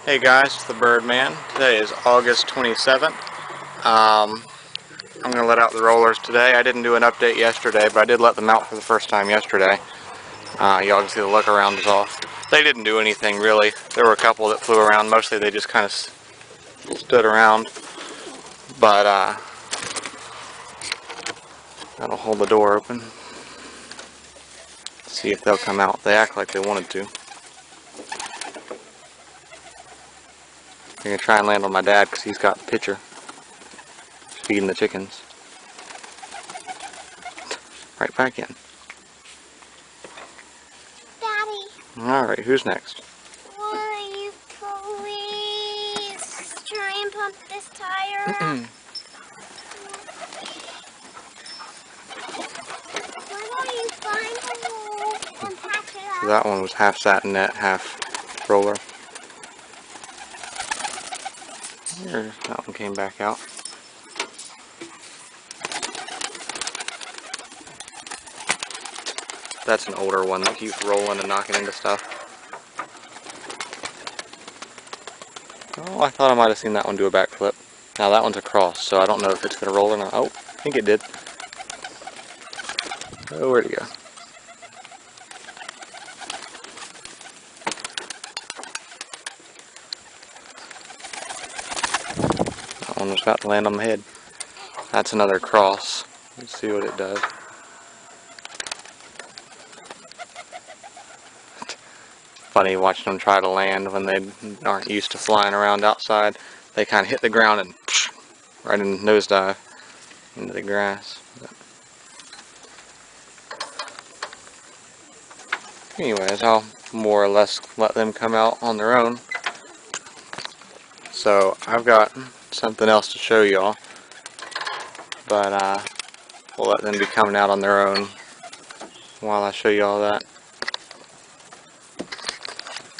Hey guys, it's the Birdman. Today is August 27th. I'm going to let out the rollers today. I didn't do an update yesterday, but I did let them out for the first time yesterday. Y'all can see the look around is off. They didn't do anything really. There were a couple that flew around. Mostly they just kind of stood around. But that'll hold the door open. See if they'll come out. They act like they wanted to. I'm going to try and land on my dad because he's got the pitcher. Feeding the chickens. Right back in. Daddy. Alright, who's next? Will you please try and pump this tire up? Why don't you find a hole and patch it up? So that one was half satinette, half roller. There, that one came back out. That's an older one that keeps rolling and knocking into stuff. Oh, I thought I might have seen that one do a backflip. Now that one's a cross, so I don't know if it's going to roll or not. Oh, I think it did. Oh, where'd it go? That one was about to land on my head. That's another cross. Let's see what it does. Funny watching them try to land when they aren't used to flying around outside. They kind of hit the ground and right in the nosedive into the grass. Anyways, I'll more or less let them come out on their own. So I've got something else to show y'all, but we'll let them be coming out on their own while I show y'all that.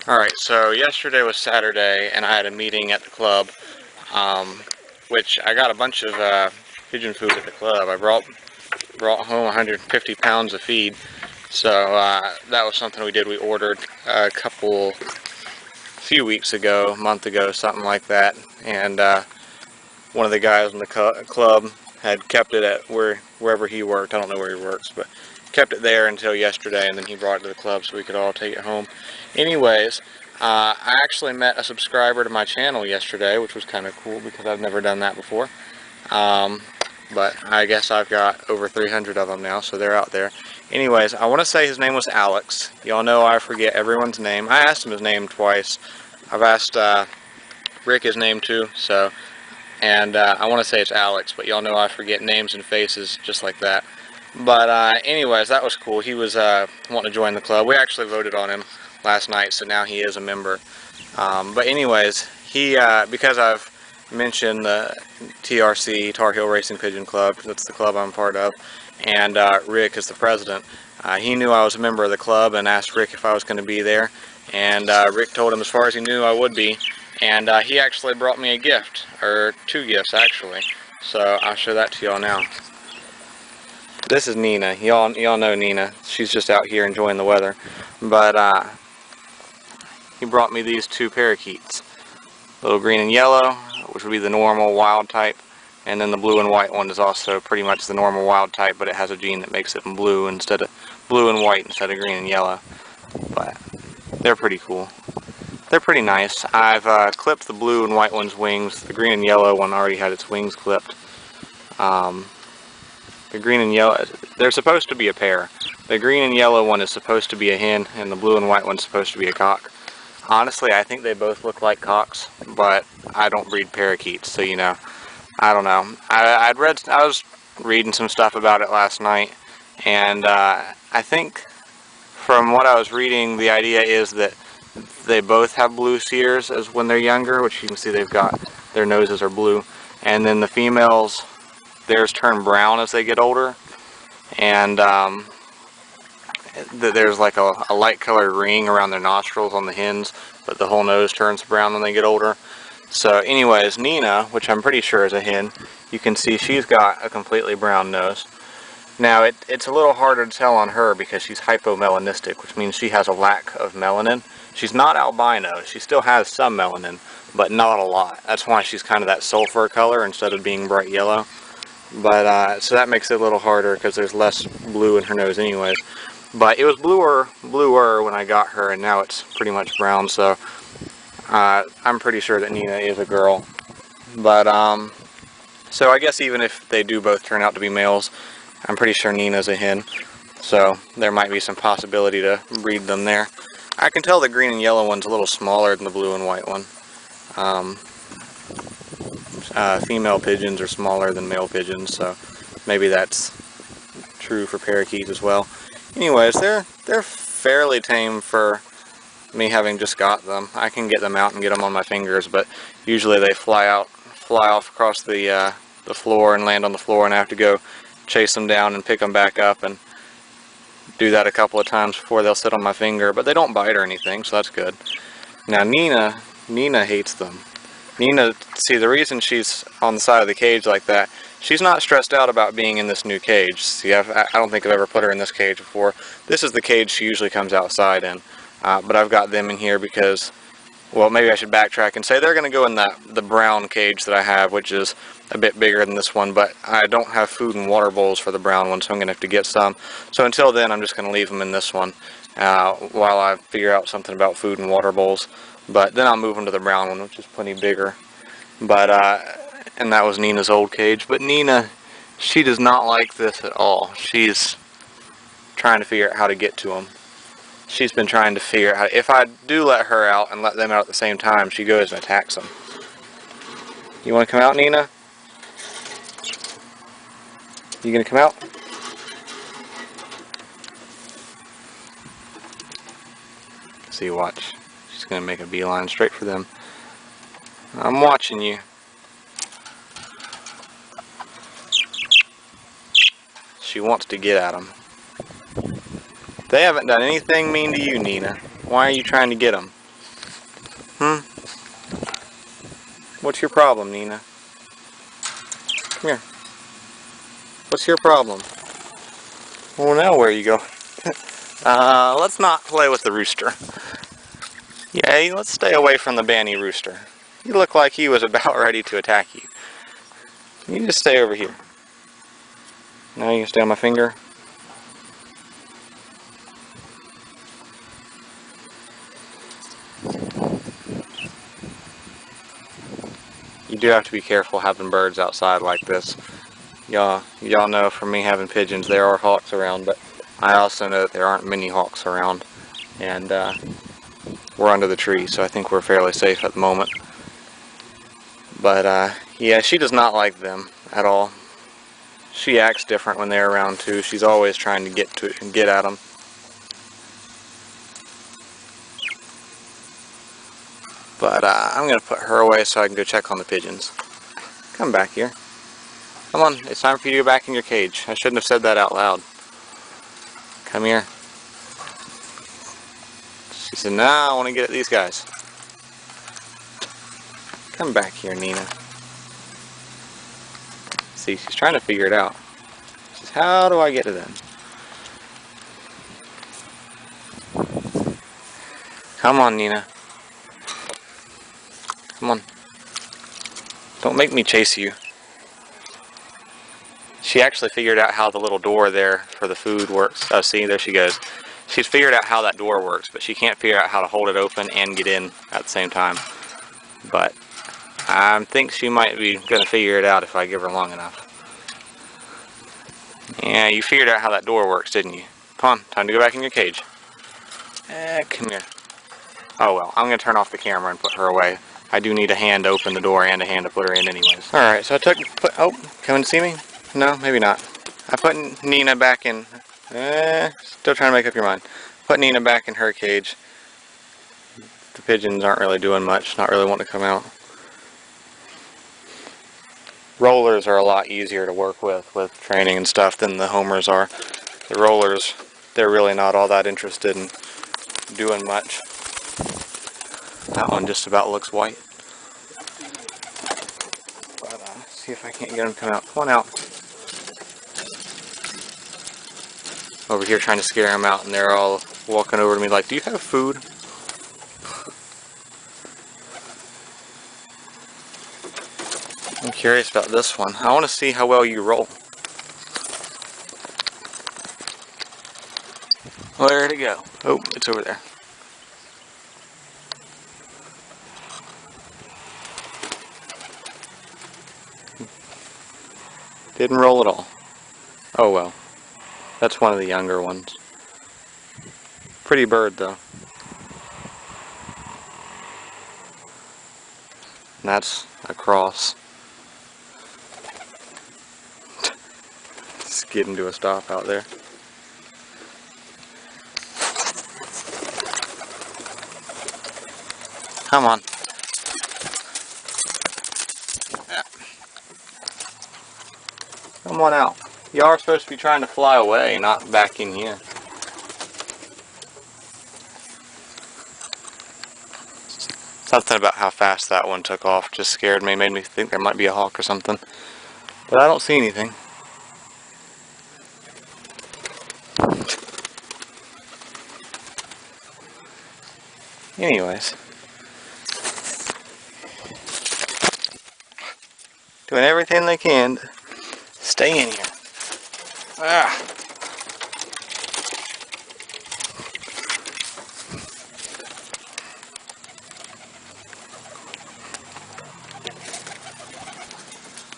Alright, so yesterday was Saturday and I had a meeting at the club, which I got a bunch of pigeon food at the club. I brought home 150 pounds of feed, so that was something we did. We ordered a few weeks ago, a month ago, something like that, and one of the guys in the club had kept it at wherever he worked. I don't know where he works, but kept it there until yesterday, and then he brought it to the club so we could all take it home. Anyways, I actually met a subscriber to my channel yesterday, which was kind of cool because I've never done that before. But I guess I've got over 300 of them now, so they're out there. Anyways, I want to say his name was Alex. Y'all know I forget everyone's name. I asked him his name twice. I've asked Rick his name too, so, and I want to say it's Alex, but y'all know I forget names and faces just like that. But anyways, that was cool. He was wanting to join the club. We actually voted on him last night, so now he is a member. But anyways, he because I've mentioned the TRC, Tar Heel Racing Pigeon Club, that's the club I'm part of, and Rick is the president. He knew I was a member of the club and asked Rick if I was going to be there, and Rick told him as far as he knew I would be, and he actually brought me a gift, or two gifts actually, so I'll show that to y'all now. This is Nina. Y'all know Nina. She's just out here enjoying the weather. But he brought me these two parakeets. Little green and yellow, which would be the normal wild type. And then the blue and white one is also pretty much the normal wild type, but it has a gene that makes it blue and white instead of green and yellow. But they're pretty cool. They're pretty nice. I've clipped the blue and white one's wings. The green and yellow one already had its wings clipped. The green and yellow, they're supposed to be a pair. The green and yellow one is supposed to be a hen, and the blue and white one's supposed to be a cock. Honestly, I think they both look like cocks, but I don't breed parakeets, so you know, I don't know. I was reading some stuff about it last night, and I think from what I was reading, the idea is that they both have blue sears as when they're younger, which you can see they've got, their noses are blue, and then the females, theirs turn brown as they get older, and there's like a light colored ring around their nostrils on the hens, but the whole nose turns brown when they get older. So anyways, Nina, which I'm pretty sure is a hen, you can see she's got a completely brown nose. Now it's a little harder to tell on her because she's hypomelanistic, which means she has a lack of melanin. She's not albino, she still has some melanin, but not a lot. That's why she's kind of that sulfur color instead of being bright yellow. But so that makes it a little harder because there's less blue in her nose anyways. But it was bluer when I got her, and now it's pretty much brown, so I'm pretty sure that Nina is a girl. But so I guess even if they do both turn out to be males, I'm pretty sure Nina's a hen, so there might be some possibility to breed them there. I can tell the green and yellow one's a little smaller than the blue and white one. Female pigeons are smaller than male pigeons, so maybe that's true for parakeets as well. Anyways, they're fairly tame for me having just got them. I can get them out and get them on my fingers, but usually they fly off across the floor and land on the floor, and I have to go chase them down and pick them back up, and do that a couple of times before they'll sit on my finger. But they don't bite or anything, so that's good. Now Nina hates them. Nina, see, the reason she's on the side of the cage like that, she's not stressed out about being in this new cage. See, I don't think I've ever put her in this cage before. This is the cage she usually comes outside in, but I've got them in here because, well, maybe I should backtrack and say they're going to go in the brown cage that I have, which is a bit bigger than this one, but I don't have food and water bowls for the brown one, so I'm going to have to get some. So until then, I'm just going to leave them in this one while I figure out something about food and water bowls. But then I'll move them to the brown one, which is plenty bigger. But and that was Nina's old cage. But Nina, she does not like this at all. She's trying to figure out how to get to them. She's been trying to figure out how to, if I do let her out and let them out at the same time, she goes and attacks them. You want to come out, Nina? You gonna come out? See, watch. She's gonna make a beeline straight for them. I'm watching you. She wants to get at them. They haven't done anything mean to you, Nina. Why are you trying to get them? What's your problem, Nina? Come here. What's your problem? Well, now where are you going? Let's not play with the rooster. Yeah, let's stay away from the Banny rooster. You look like he was about ready to attack you. You just stay over here. Now you can stay on my finger. You do have to be careful having birds outside like this. Y'all know from me having pigeons, there are hawks around, but I also know that there aren't many hawks around, and we're under the tree, so I think we're fairly safe at the moment. But yeah, she does not like them at all. She acts different when they're around too. She's always trying to get at them. But I'm going to put her away so I can go check on the pigeons. Come back here. Come on, it's time for you to go back in your cage. I shouldn't have said that out loud. Come here. She said, "No, I want to get at these guys." Come back here, Nina. See, she's trying to figure it out. She says, "How do I get to them?" Come on, Nina. Come on. Don't make me chase you. She actually figured out how the little door there for the food works. Oh, see, there she goes. She's figured out how that door works, but she can't figure out how to hold it open and get in at the same time. But I think she might be going to figure it out if I give her long enough. Yeah, you figured out how that door works, didn't you? Come on, time to go back in your cage. Come here. Oh well, I'm going to turn off the camera and put her away. I do need a hand to open the door and a hand to put her in anyways. Alright, so oh, coming to see me? No, maybe not. I put Nina back in, still trying to make up your mind. Put Nina back in her cage. The pigeons aren't really doing much, not really wanting to come out. Rollers are a lot easier to work with training and stuff than the homers are. The rollers, they're really not all that interested in doing much. That one just about looks white. But see if I can't get him to come out. Come on out. over here trying to scare them out, and they're all walking over to me like, do you have food? I'm curious about this one. I want to see how well you roll. Where'd it go? Oh, it's over there. Didn't roll at all. Oh well. That's one of the younger ones. Pretty bird though. And that's a cross. Skidding to a stop out there. Come on. Yeah. Come on out. You are supposed to be trying to fly away, not back in here. Something about how fast that one took off just scared me, made me think there might be a hawk or something. But I don't see anything. Anyways. Doing everything they can to stay in here. Ah.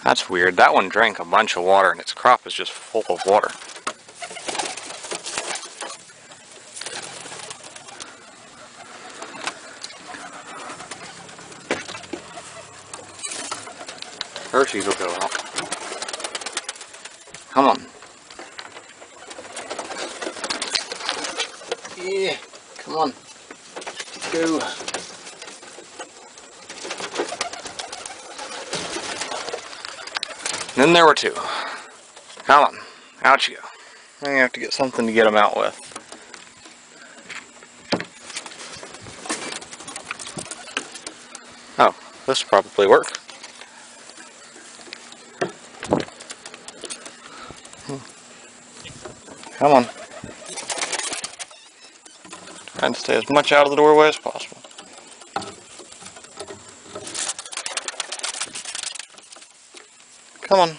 That's weird. That one drank a bunch of water and its crop is just full of water. Hershey's will go out. Come on. Yeah, come on. Go. Then there were two. Come on. Out you go. I'm going to have to get something to get them out with. Oh, this will probably work. Come on. Trying to stay as much out of the doorway as possible. Come on.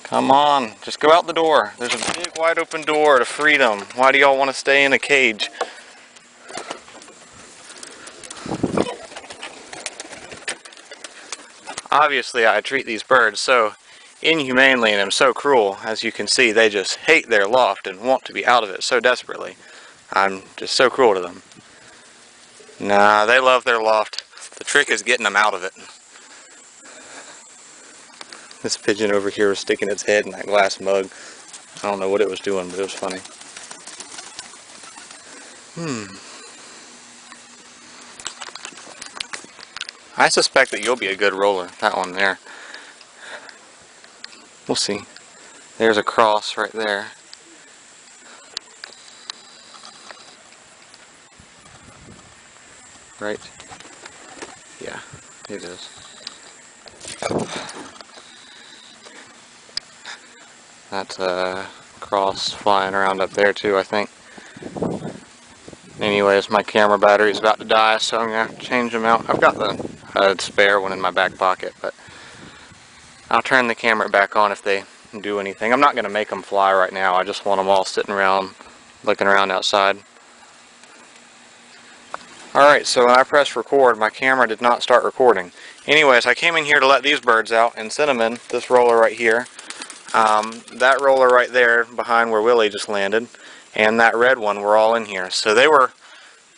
Come on, just go out the door. There's a big wide open door to freedom. Why do y'all want to stay in a cage? Obviously I treat these birds so inhumanely and am so cruel. As you can see, they just hate their loft and want to be out of it so desperately. I'm just so cruel to them. Nah, they love their loft. The trick is getting them out of it. This pigeon over here was sticking its head in that glass mug. I don't know what it was doing, but it was funny. I suspect that you'll be a good roller, that one there. We'll see. There's a cross right there. Right? Yeah, it is. That's a cross flying around up there too, I think. Anyways, my camera battery's about to die, so I'm going to have to change them out. I've got the spare one in my back pocket, but I'll turn the camera back on if they do anything. I'm not going to make them fly right now. I just want them all sitting around, looking around outside. Alright, so when I pressed record, my camera did not start recording. Anyways, I came in here to let these birds out, and Cinnamon, this roller right here, that roller right there behind where Willie just landed, and that red one were all in here. So they were,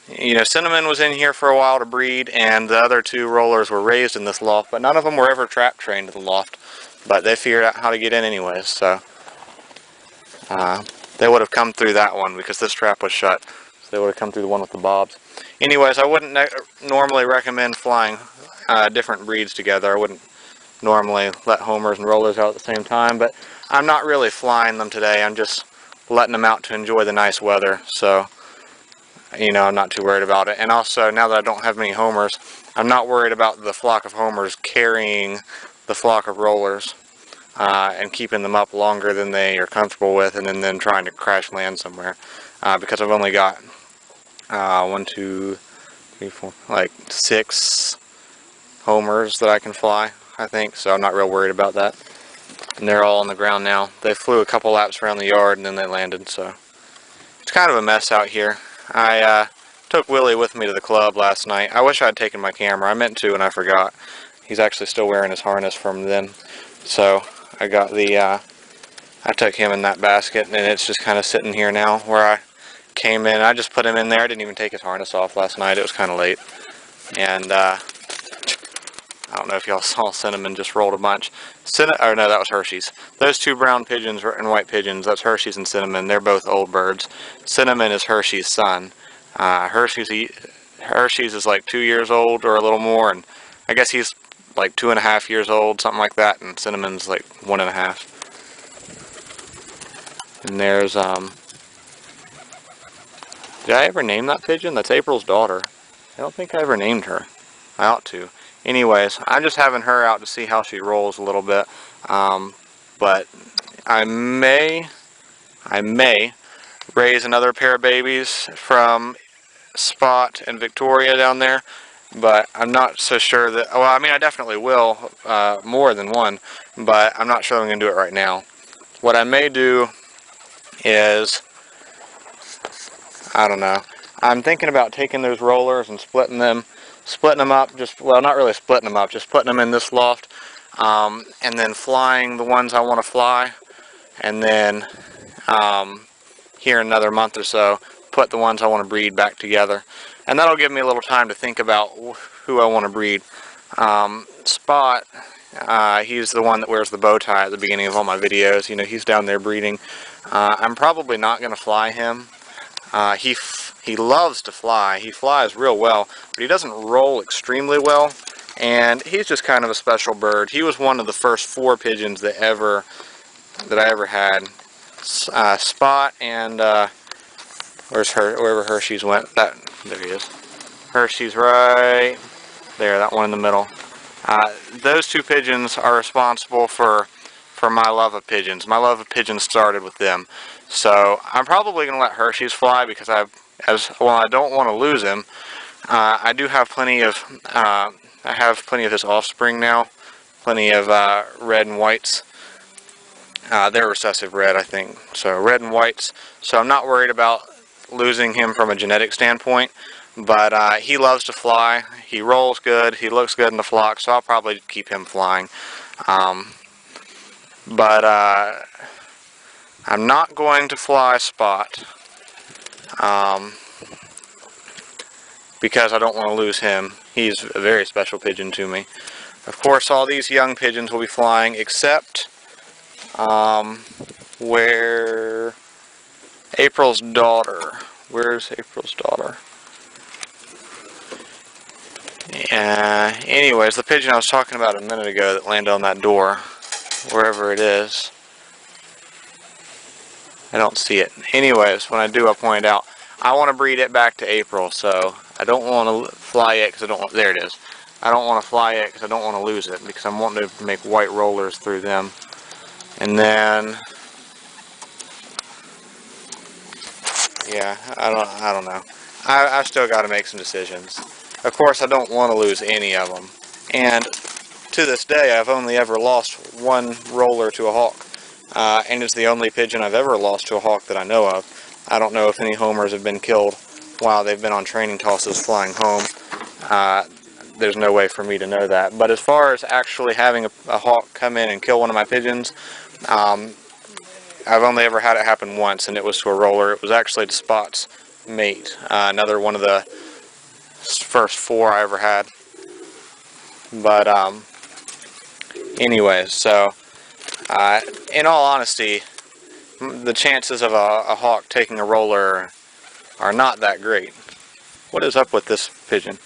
you know, Cinnamon was in here for a while to breed, and the other two rollers were raised in this loft, but none of them were ever trap trained to the loft. But they figured out how to get in anyways, so they would have come through that one because this trap was shut. So they would have come through the one with the bobs. Anyways, I wouldn't normally recommend flying different breeds together. I wouldn't normally let homers and rollers out at the same time, but I'm not really flying them today. I'm just letting them out to enjoy the nice weather. So you know, I'm not too worried about it. And also, now that I don't have many homers, I'm not worried about the flock of homers carrying the flock of rollers and keeping them up longer than they are comfortable with, and then trying to crash land somewhere. Because I've only got 1, 2, 3, 4, like 6 homers that I can fly, I think, so I'm not real worried about that. And they're all on the ground now. They flew a couple laps around the yard and then they landed, so it's kind of a mess out here. I took Willie with me to the club last night. I wish I had taken my camera. I meant to and I forgot. He's actually still wearing his harness from then. So I got the, I took him in that basket, and it's just kind of sitting here now where I came in. I just put him in there. I didn't even take his harness off last night. It was kind of late. And I don't know if y'all saw, Cinnamon just rolled a bunch. Oh no, that was Hershey's. Those 2 brown pigeons and white pigeons, that's Hershey's and Cinnamon. They're both old birds. Cinnamon is Hershey's son. Hershey's is like 2 years old or a little more, and I guess he's like 2.5 years old, something like that, and Cinnamon's like 1.5. And there's, did I ever name that pigeon? That's April's daughter. I don't think I ever named her. I ought to. Anyways, I'm just having her out to see how she rolls a little bit. But I may raise another pair of babies from Spot and Victoria down there. But I'm not so sure that, well, I mean, I definitely will, more than one, but I'm not sure I'm going to do it right now. What I may do is, I don't know, I'm thinking about taking those rollers and splitting them up, just, well, not really splitting them up, just putting them in this loft, and then flying the ones I want to fly, and then here in another month or so, put the ones I want to breed back together. And that'll give me a little time to think about who I want to breed. Spot, he's the one that wears the bow tie at the beginning of all my videos. You know, he's down there breeding. I'm probably not going to fly him. He loves to fly. He flies real well, but he doesn't roll extremely well. And he's just kind of a special bird. He was one of the first 4 pigeons that I ever had. Spot and wherever Hershey's went. There he is. Hershey's right there. That one in the middle. Those 2 pigeons are responsible for my love of pigeons. My love of pigeons started with them. So I'm probably going to let Hershey's fly because I don't want to lose him. I do have plenty of his offspring now. Plenty of red and whites. They're recessive red, I think. So red and whites. So I'm not worried about losing him from a genetic standpoint. But he loves to fly. He rolls good. He looks good in the flock. So I'll probably keep him flying. But I'm not going to fly Spot. Because I don't want to lose him. He's a very special pigeon to me. Of course, all these young pigeons will be flying, except where April's daughter. Where's April's daughter? Anyways, the pigeon I was talking about a minute ago that landed on that door, wherever it is. I don't see it. Anyways, when I do, I'll point it out. I want to breed it back to April, so I don't want to fly it because I don't want, there it is. I don't want to fly it because I don't want to lose it, because I'm wanting to make white rollers through them. And then, yeah, I don't know. I've still got to make some decisions. Of course, I don't want to lose any of them. And to this day, I've only ever lost 1 roller to a hawk. And it's the only pigeon I've ever lost to a hawk that I know of. I don't know if any homers have been killed while they've been on training tosses flying home. There's no way for me to know that. But as far as actually having a hawk come in and kill one of my pigeons, I've only ever had it happen once, and it was to a roller. It was actually to Spot's mate, another one of the first 4 I ever had. But anyways, so in all honesty, the chances of a hawk taking a roller are not that great. What is up with this pigeon?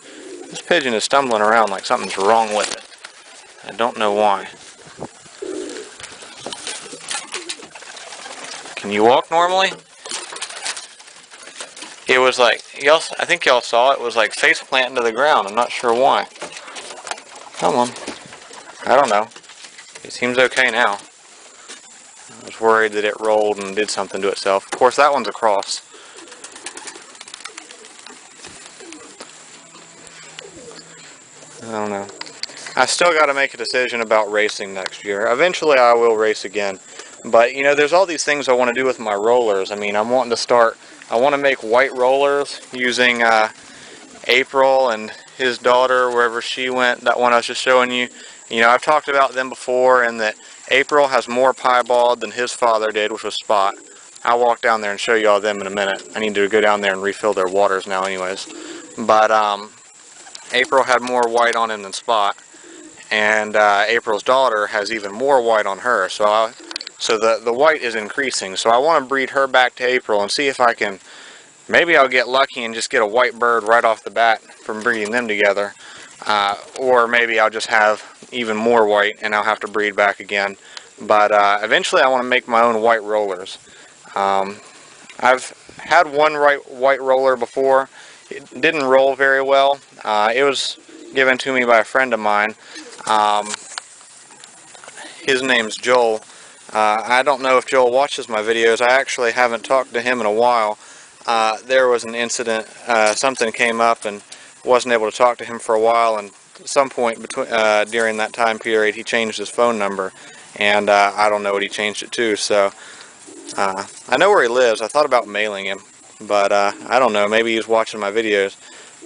This pigeon is stumbling around like something's wrong with it. I don't know why. Can you walk normally? It was like, I think y'all saw it was like face planting to the ground. I'm not sure why. Come on. I don't know. It seems okay now. I was worried that it rolled and did something to itself. Of course, that one's across. I don't know. I still got to make a decision about racing next year. Eventually, I will race again. But, you know, there's all these things I want to do with my rollers. I mean, I'm wanting to start, I want to make white rollers using April and his daughter, wherever she went, that one I was just showing you. You know, I've talked about them before, and that April has more piebald than his father did, which was Spot. I'll walk down there and show you all them in a minute. I need to go down there and refill their waters now anyways. But April had more white on him than Spot, and April's daughter has even more white on her. So the white is increasing. So I want to breed her back to April and see if I can, maybe I'll get lucky and just get a white bird right off the bat from breeding them together. Or maybe I'll just have even more white and I'll have to breed back again. But eventually I want to make my own white rollers. I've had one white roller before. It didn't roll very well. It was given to me by a friend of mine. His name's Joel. I don't know if Joel watches my videos. I actually haven't talked to him in a while. There was an incident, something came up and wasn't able to talk to him for a while, and at some point during that time period he changed his phone number, and I don't know what he changed it to, so I know where he lives. I thought about mailing him, but I don't know, maybe he's watching my videos.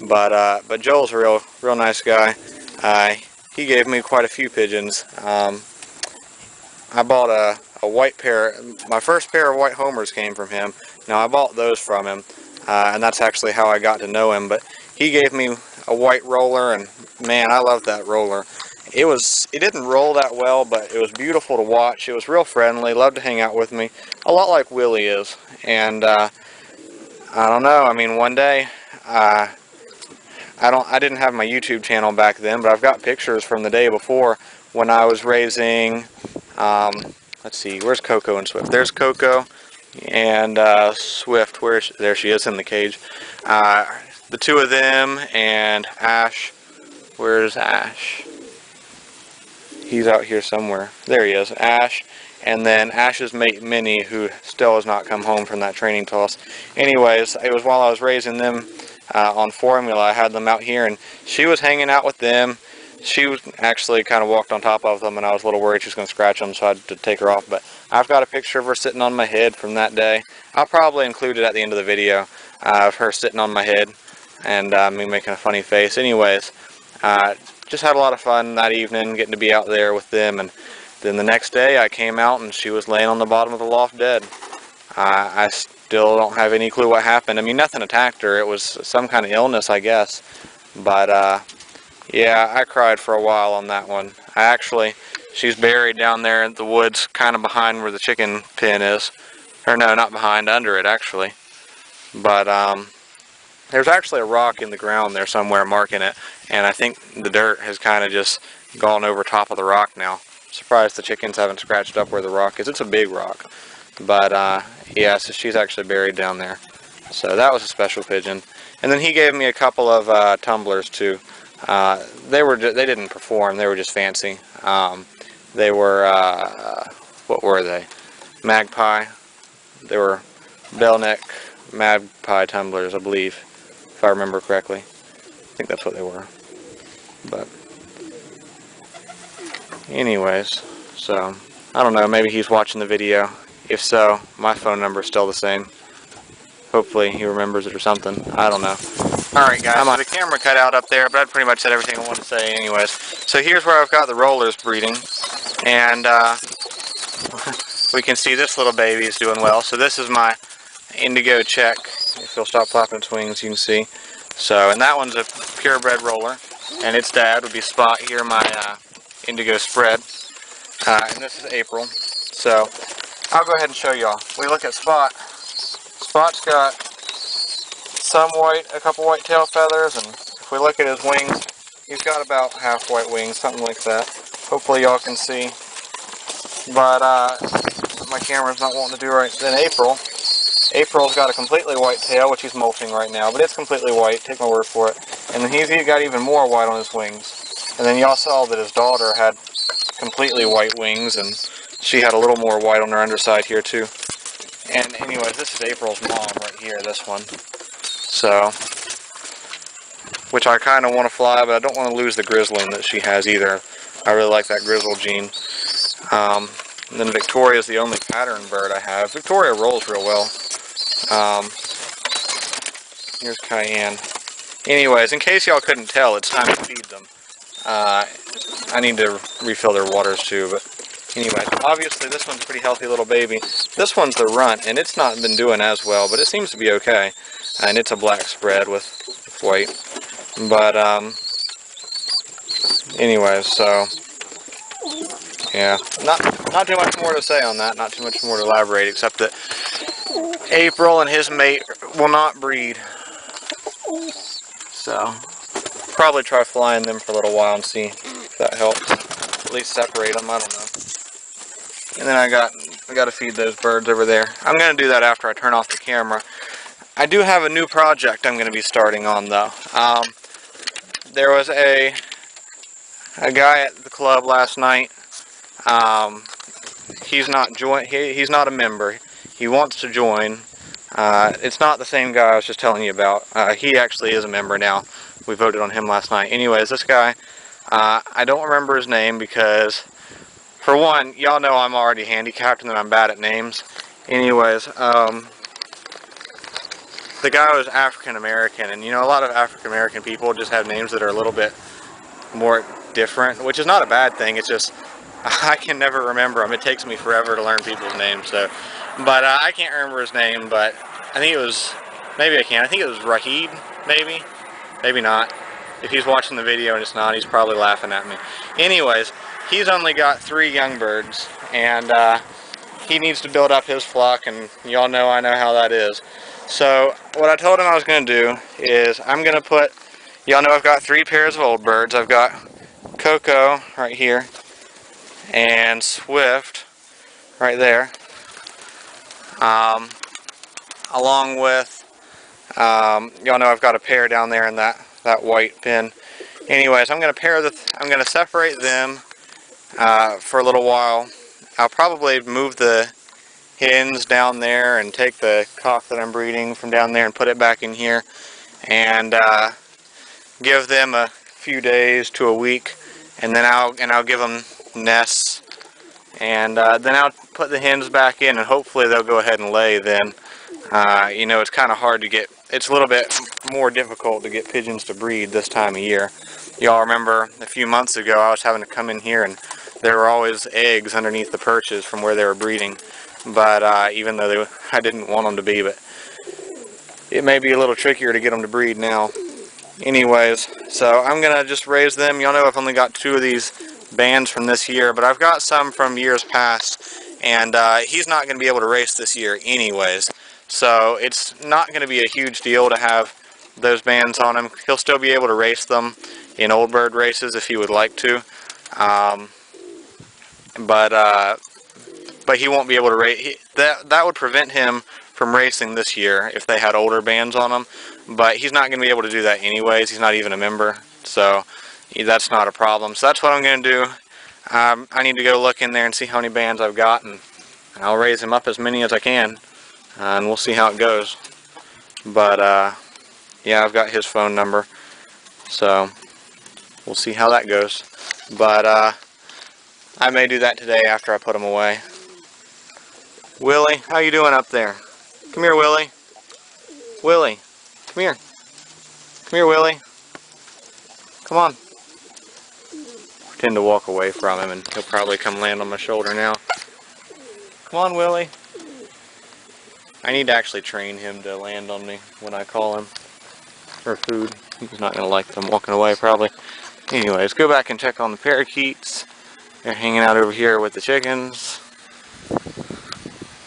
But Joel's a real nice guy. He gave me quite a few pigeons. I bought a white pair. My first pair of white homers came from him. Now I bought those from him, and that's actually how I got to know him. But he gave me a white roller, and man, I loved that roller. It didn't roll that well, but it was beautiful to watch. It was real friendly, loved to hang out with me, a lot like Willie is. And I don't know. I mean, one day, I didn't have my YouTube channel back then, but I've got pictures from the day before when I was raising. Let's see, where's Coco and Swift? There's Coco and Swift. There she is in the cage. The two of them and Ash. Where's Ash? He's out here somewhere. There he is, Ash. And then Ash's mate Minnie, who still has not come home from that training toss. Anyways, it was while I was raising them on formula. I had them out here, and she was hanging out with them. She was actually kind of walked on top of them, and I was a little worried she was going to scratch them, so I had to take her off. But I've got a picture of her sitting on my head from that day. I'll probably include it at the end of the video of her sitting on my head and me making a funny face. Anyways, just had a lot of fun that evening getting to be out there with them. And then the next day I came out and she was laying on the bottom of the loft dead. I still don't have any clue what happened. I mean, nothing attacked her. It was some kind of illness, I guess. But yeah, I cried for a while on that one. She's buried down there in the woods, kind of behind where the chicken pen is. Or no, not behind, under it actually. But there's actually a rock in the ground there somewhere marking it, and I think the dirt has kind of just gone over top of the rock now. Surprised the chickens haven't scratched up where the rock is. It's a big rock. But yeah, so she's actually buried down there. So that was a special pigeon. And then he gave me a couple of tumblers too. They didn't perform. They were just fancy. They were what were they? Magpie. They were bellneck magpie tumblers, I believe, if I remember correctly. I think that's what they were. But anyways, so I don't know. Maybe he's watching the video. If so, my phone number is still the same. Hopefully he remembers it or something. I don't know. Alright guys, so the camera cut out up there, but I pretty much said everything I wanted to say anyways. So here's where I've got the rollers breeding. And we can see this little baby is doing well. So this is my indigo check. If he'll stop flapping its wings, you can see. So, and that one's a purebred roller. And its dad would be Spot here, my indigo spread. And this is April. So I'll go ahead and show y'all. We look at Spot. Spot's got some white, a couple white tail feathers, and if we look at his wings, he's got about half white wings, something like that. Hopefully y'all can see. But my camera's not wanting to do right. Then April, April's got a completely white tail, which he's molting right now, but it's completely white, take my word for it. And then he's got even more white on his wings. And then y'all saw that his daughter had completely white wings, and she had a little more white on her underside here too. And anyways, this is April's mom right here, this one. So, which I kind of want to fly, but I don't want to lose the grizzling that she has either. I really like that grizzle gene. And then Victoria is the only pattern bird I have. Victoria rolls real well. Here's Cayenne. Anyways, in case y'all couldn't tell, it's time to feed them. I need to refill their waters too, but anyways, obviously this one's a pretty healthy little baby. This one's the runt, and it's not been doing as well, but it seems to be okay. And it's a black spread with white. But, anyways, so, yeah, not too much more to say on that, not too much more to elaborate, except that April and his mate will not breed. So, probably try flying them for a little while and see if that helps. At least separate them, I don't know. And then I got to feed those birds over there. I'm going to do that after I turn off the camera. I do have a new project I'm going to be starting on though. There was a guy at the club last night. He's not a member. He wants to join. It's not the same guy I was just telling you about. He actually is a member now. We voted on him last night. Anyways, this guy, I don't remember his name because, for one, y'all know I'm already handicapped and that I'm bad at names. Anyways, the guy was African American, and you know, a lot of African American people just have names that are a little bit more different, which is not a bad thing. It's just I can never remember them. It takes me forever to learn people's names. So, but I can't remember his name. But I think it was, maybe I can. I think it was Rahid, maybe not. If he's watching the video and it's not, he's probably laughing at me. Anyways, he's only got 3 young birds, and he needs to build up his flock, and y'all know I know how that is. So what I told him I was going to do is I'm going to put, y'all know I've got 3 pairs of old birds. I've got Coco right here and Swift right there, along with, y'all know I've got a pair down there in that white pen. Anyways, I'm going to separate them for a little while. I'll probably move the hens down there and take the cock that I'm breeding from down there and put it back in here, and give them a few days to a week, and then I'll give them nests, and then I'll put the hens back in, and hopefully they'll go ahead and lay then. You know, it's kind of hard to get, it's a little bit more difficult to get pigeons to breed this time of year. Y'all remember a few months ago I was having to come in here and there were always eggs underneath the perches from where they were breeding. But even though I didn't want them to be, but it may be a little trickier to get them to breed now. Anyways, so I'm going to just raise them. Y'all know I've only got 2 of these bands from this year, but I've got some from years past, and he's not going to be able to race this year anyways. So it's not going to be a huge deal to have those bands on him. He'll still be able to race them in old bird races if he would like to. But he won't be able to race. That would prevent him from racing this year if they had older bands on him. But he's not going to be able to do that anyways. He's not even a member, so that's not a problem. So that's what I'm going to do. I need to go look in there and see how many bands I've got, and I'll raise him up as many as I can, and we'll see how it goes. But yeah, I've got his phone number, so we'll see how that goes. But I may do that today after I put him away. Willie, how you doing up there? Come here, Willie. Willie, come here. Come here, Willie. Come on. Pretend to walk away from him, and he'll probably come land on my shoulder now. Come on, Willie. I need to actually train him to land on me when I call him for food. He's not going to like them walking away, probably. Anyways, go back and check on the parakeets. They're hanging out over here with the chickens.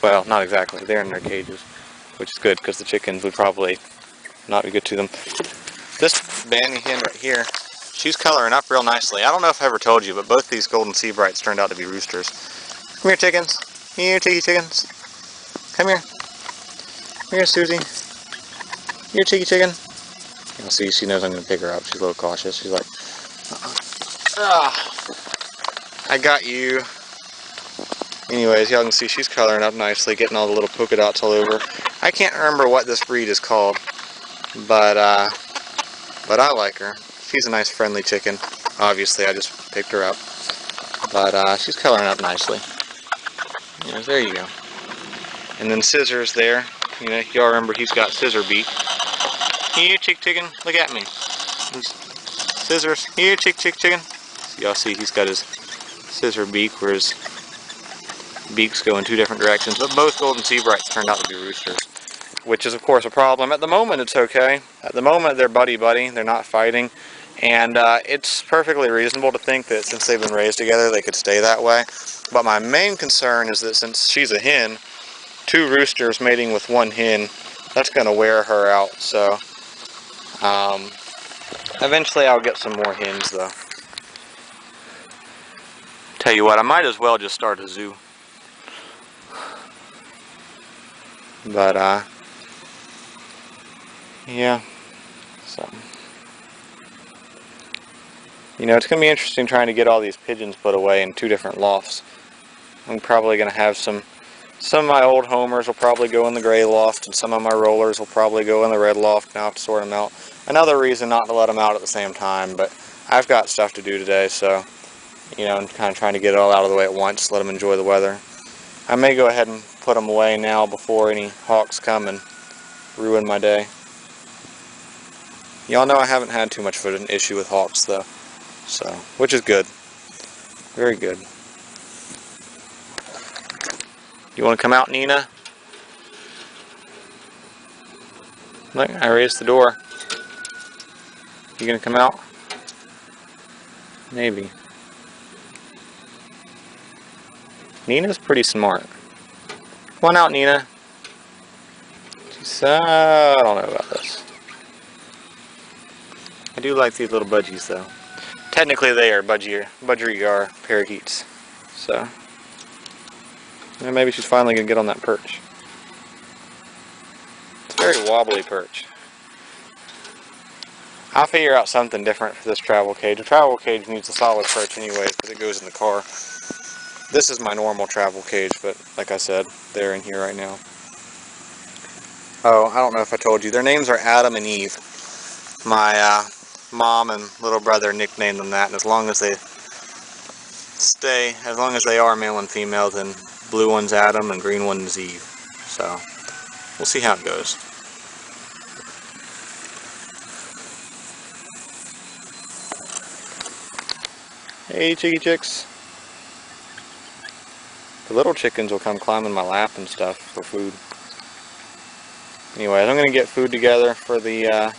Well, not exactly. They're in their cages, which is good because the chickens would probably not be good to them. This bandy hen right here, she's coloring up real nicely. I don't know if I ever told you, but both these golden sea brights turned out to be roosters. Come here, chickens. Here, chickens. Come here. Here, Susie. Here, cheeky chicken. You'll see, she knows I'm going to pick her up. She's a little cautious. She's like, I got you. Anyways, y'all can see she's coloring up nicely, getting all the little polka dots all over. I can't remember what this breed is called, but I like her. She's a nice, friendly chicken. Obviously, I just picked her up, but she's coloring up nicely. Yes, there you go. And then Scissors there. You know, y'all remember he's got scissor beak. Here, chicken, look at me. Scissors. Here, chicken. Y'all see he's got his scissor beak, where his beaks go in two different directions. But both golden sea brights turned out to be roosters, which is of course a problem. At the moment it's okay. At the moment they're buddy-buddy. They're not fighting. And it's perfectly reasonable to think that since they've been raised together, they could stay that way. But my main concern is that since she's a hen, two roosters mating with one hen, that's going to wear her out. So eventually I'll get some more hens though. Tell you what, I might as well just start a zoo. But yeah, so you know, it's going to be interesting trying to get all these pigeons put away in two different lofts. I'm probably going to have some of my old homers will probably go in the gray loft, and some of my rollers will probably go in the red loft. Now I have to sort them out. Another reason not to let them out at the same time, but I've got stuff to do today, so you know, I'm kind of trying to get it all out of the way at once, let them enjoy the weather. I may go ahead and put them away now before any hawks come and ruin my day. Y'all know I haven't had too much of an issue with hawks though, so, which is good. Very good. You want to come out, Nina? Look, I raised the door. You gonna come out? Maybe. Nina's pretty smart. Come on out, Nina. She's, I don't know about this. I do like these little budgies though. Technically they are budgerigar parakeets. So, yeah, maybe she's finally gonna get on that perch. It's a very wobbly perch. I'll figure out something different for this travel cage. The travel cage needs a solid perch anyways because it goes in the car. This is my normal travel cage, but like I said, they're in here right now. Oh, I don't know if I told you. Their names are Adam and Eve. My mom and little brother nicknamed them that, and as long as they are male and female, then blue one's Adam and green one's Eve. So, we'll see how it goes. Hey, cheeky chicks. The little chickens will come climbing my lap and stuff for food. Anyways, I'm going to get food together for the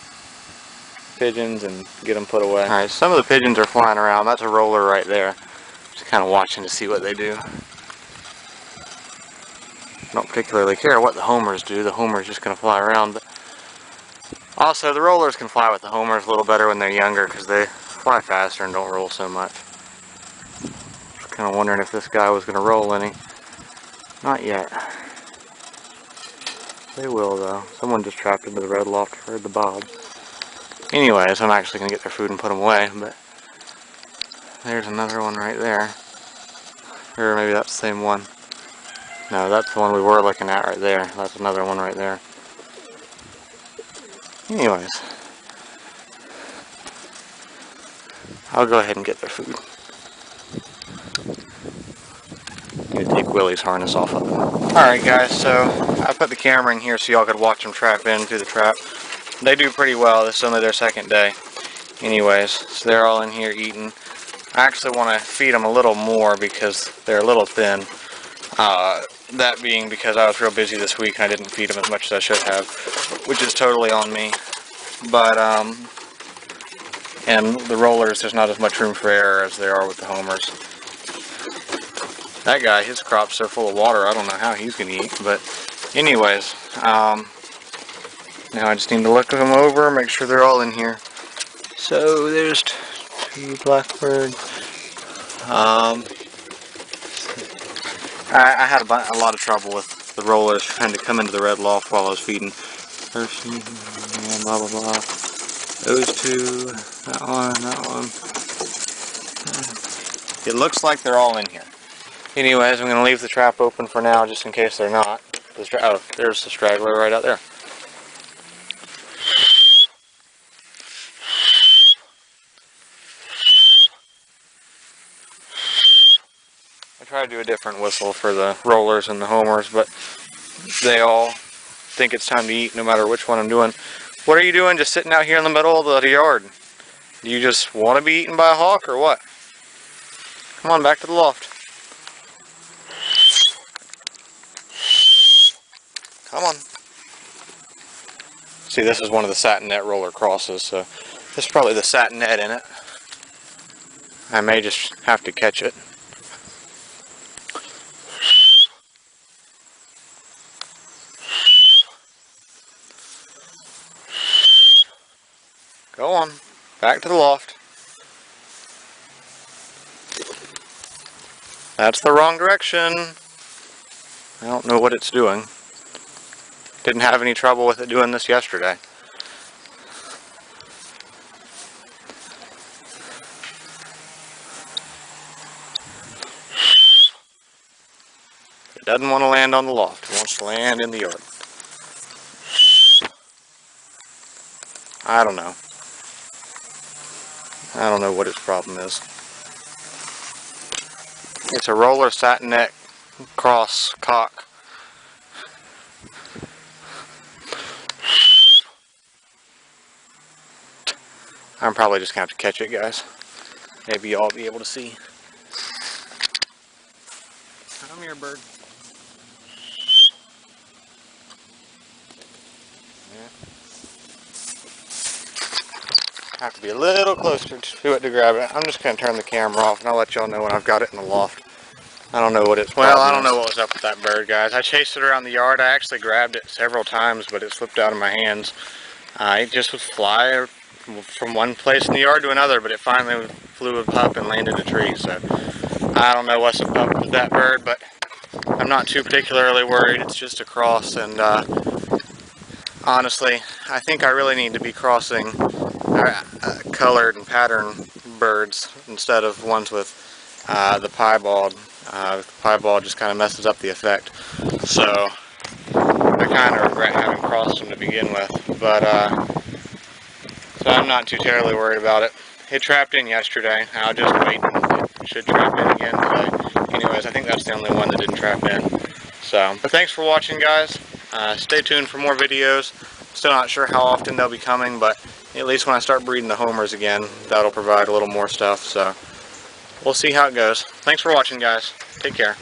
pigeons and get them put away. Alright, some of the pigeons are flying around. That's a roller right there. Just kind of watching to see what they do. I don't particularly care what the homers do. The homer's just going to fly around. But also, the rollers can fly with the homers a little better when they're younger because they fly faster and don't roll so much. Kind of wondering if this guy was going to roll any. Not yet. They will though. Someone just trapped into the red loft. Heard the bob. Anyways, I'm actually going to get their food and put them away. But there's another one right there. Or maybe that's the same one. No, that's the one we were looking at right there. That's another one right there. Anyways, I'll go ahead and get their food. I'm gonna take Willie's harness off of him. Alright guys, so I put the camera in here so y'all could watch them trap in through the trap. They do pretty well. This is only their second day. Anyways, so they're all in here eating. I actually want to feed them a little more because they're a little thin. That being because I was real busy this week and I didn't feed them as much as I should have, which is totally on me. But, and the rollers, there's not as much room for error as there are with the homers. That guy, his crop's so full of water, I don't know how he's going to eat. But anyways, now I just need to look them over, make sure they're all in here. So there's two blackbirds. I had a lot of trouble with the rollers trying to come into the red loft while I was feeding. Hershey, blah blah blah. Those two, that one. It looks like they're all in here. Anyways, I'm going to leave the trap open for now just in case they're not. Oh, there's the straggler right out there. I try to do a different whistle for the rollers and the homers, but they all think it's time to eat no matter which one I'm doing. What are you doing just sitting out here in the middle of the yard? Do you just want to be eaten by a hawk or what? Come on, back to the loft. Come on. See, this is one of the satin net roller crosses, so there's probably the satin net in it. I may just have to catch it. Go on, back to the loft. That's the wrong direction. I don't know what it's doing. Didn't have any trouble with it doing this yesterday. It doesn't want to land on the loft. It wants to land in the yard. I don't know. I don't know what its problem is. It's a roller satin net cross cock. I'm probably just going to have to catch it, guys. Maybe y'all be able to see. Come here, bird. Yeah. Have to be a little closer to it to grab it. I'm just going to turn the camera off and I'll let y'all know when I've got it in the loft. I don't know what it's Well, I don't know what was up with that bird, guys. I chased it around the yard. I actually grabbed it several times, but it slipped out of my hands. It just would fly from one place in the yard to another, but it finally flew up and landed in a tree. So I don't know what's up with that bird, but I'm not too particularly worried. It's just a cross, and honestly, I think I really need to be crossing colored and pattern birds instead of ones with the piebald. The piebald just kind of messes up the effect. So I kind of regret having crossed them to begin with, but so I'm not too terribly worried about it. It trapped in yesterday. I'll just wait. It should trap in again today. Anyways, I think that's the only one that didn't trap in. So, but thanks for watching, guys. Stay tuned for more videos. Still not sure how often they'll be coming, but at least when I start breeding the homers again, that'll provide a little more stuff. So we'll see how it goes. Thanks for watching, guys. Take care.